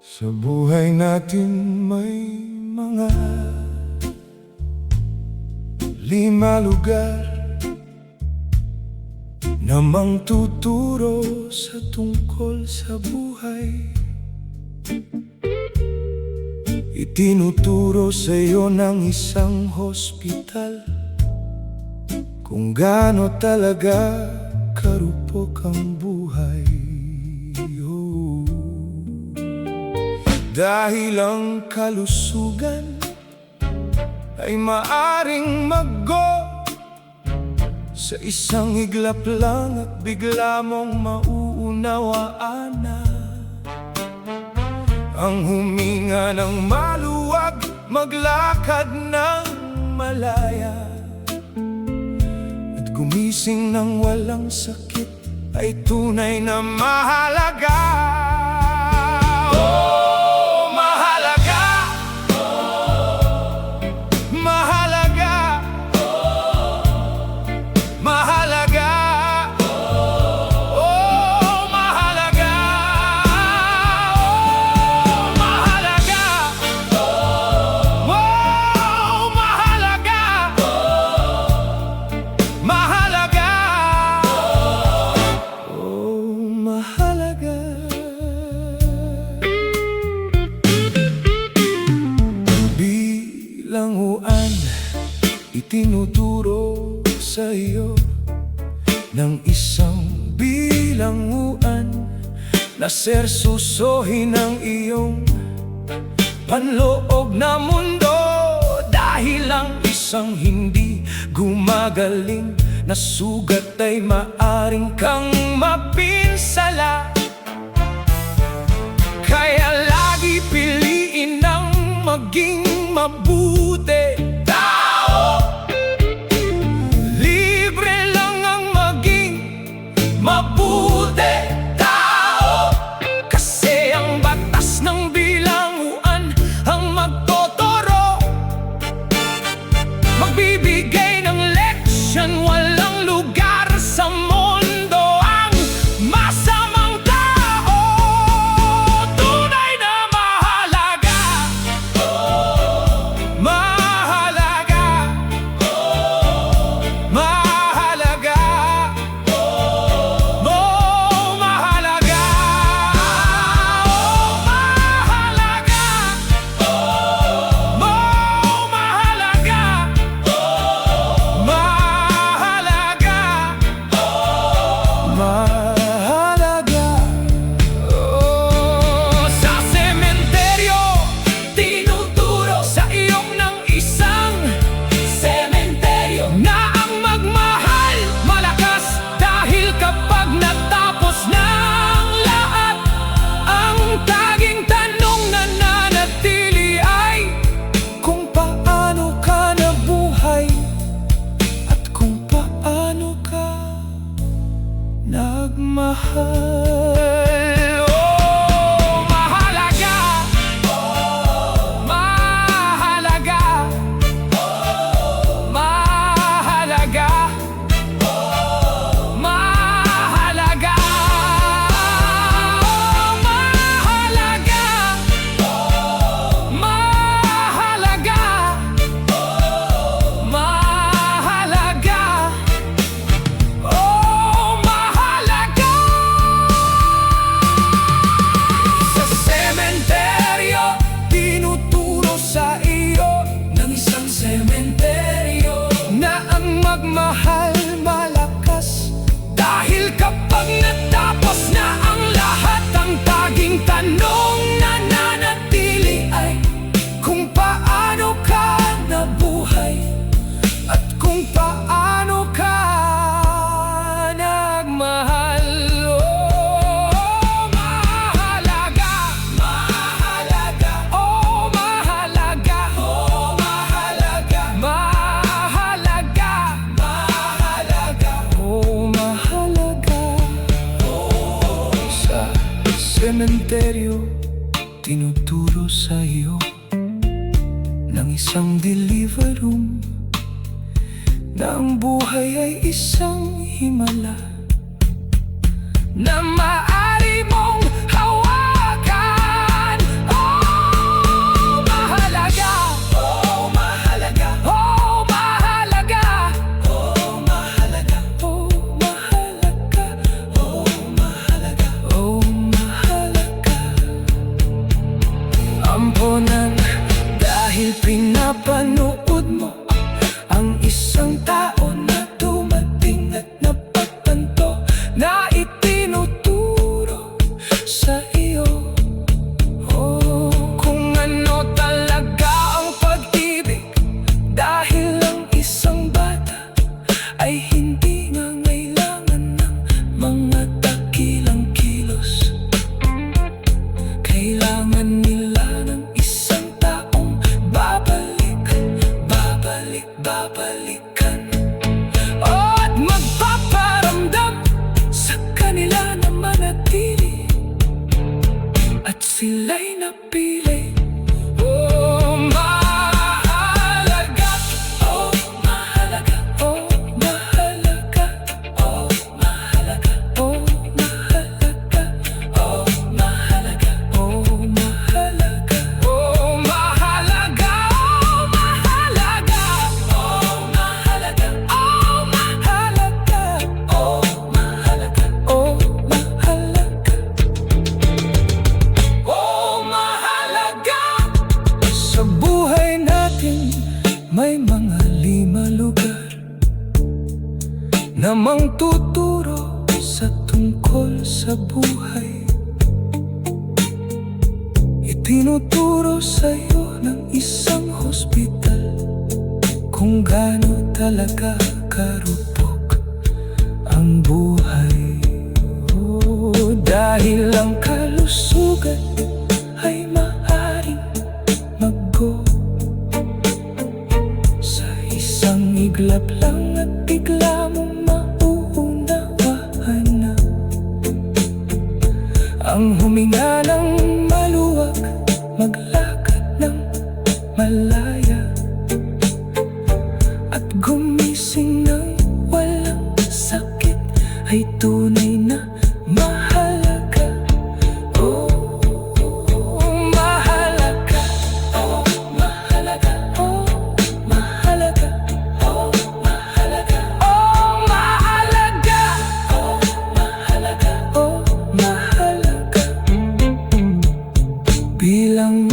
Sa buhay natin may mga lima lugar namang tuturo sa tungkol sa buhay. Itinuturo sa iyo ng isang hospital kung gaano talaga karupok ang buhay. Oh. Dahil ang kalusugan ay maaring maggo sa isang iglap lang at bigla mong mauunawaan na ang huminga ng maluwag, maglakad ng malaya at gumising ng walang sakit ay tunay na mahalaga. Oh, mahalaga. Mahalaga. Mahalaga. Oh, mahalaga. Oh, mahalaga. Oh, mahalaga. Mahalaga. Oh, mahalaga. Bilanguan itinuturo sa iyo ng isang bilanguan na sersusohin ang iyong panloob na mundo. Dahil ang isang hindi gumagaling na sugat ay maaring kang mapinsala. Kaya lagi piliin ang maging mabuti tao. Libre lang ang maging mabuti tao. Kasi ang batas ng bilanguan ang magtuturo, magbibigay ng leksyon. Walang lugar sa mundo ang masamang tao. Tunay na mahalaga. Mahalaga. Mahalaga. Oh, mahalaga. Oh, mahalaga. Oh, mahalaga. Mahalaga. Mahalaga. Oh, sa sementeryo tinuturo sa iyong ng isang sementeryo na ang magmahal malakas. Dahil kapag natapos na ang lahat, ang taging tanong na nanatili ay kung paano ka nabuhay at kung paano ka nagmahal. Oh, mahalaga. Mahalaga. Mahalaga. Mahalaga. Mahalaga. Mahalaga. Mahalaga. Oh, mahalaga. Sa sementeryo tinuturo sa iyo ng isang sementeryo na ang magmahal malakas. Dahil kapag natapos na ang lahat, ang taging tanong na nanatili ay kung paano ka nabuhay at kung paano ka nagmahal. Oh, mahalaga. Mahalaga. Oh, mahalaga. Oh, mahalaga. Mahalaga. Mahalaga. Oh, mahalaga. Oh, sa sementeryo tinuturo sa iyo ng isang deliver room na ang buhay ay isang himala na maaari mong hawakan sa iyo. Oh, kung ano talaga ang pag-ibig, dahil ang isang bata ay hindi nangailangan ng mga dakilang kilos. Kailangan nila ng isang taong babalik, babalik, babalikan. Oh, at magpaparamdam sa kanila na manatili, at sila'y napili. Oh, mahalaga, oh, mahalaga, oh, mahalaga, oh, mahalaga, oh, mahalaga, oh, mahalaga, oh, mahalaga, oh, mahalaga, oh, mahalaga, oh, mahalaga, oh, mahalaga, oh, mahalaga, oh, mahalaga. Oh, mahalaga. Sa buhay natin may mga 5 lugar namang tuturo sa tungkol sa buhay. Itinuturo sa'yo ng isang hospital kung gaano talaga karupok ang buhay. Oh, dahil ang kalusugan ay maaring maggo sa isang iglap lang, at bigla mong mauunawaan na ang huminga ng maluwag, maglakad ng malaya, at gumising ng walang sakit ay tunay na mahalaga. Oh, mahalaga, oh, mahalaga, oh, mahalaga, oh, mahalaga, oh, mahalaga, oh, mahalaga, oh, mahalaga. Bilang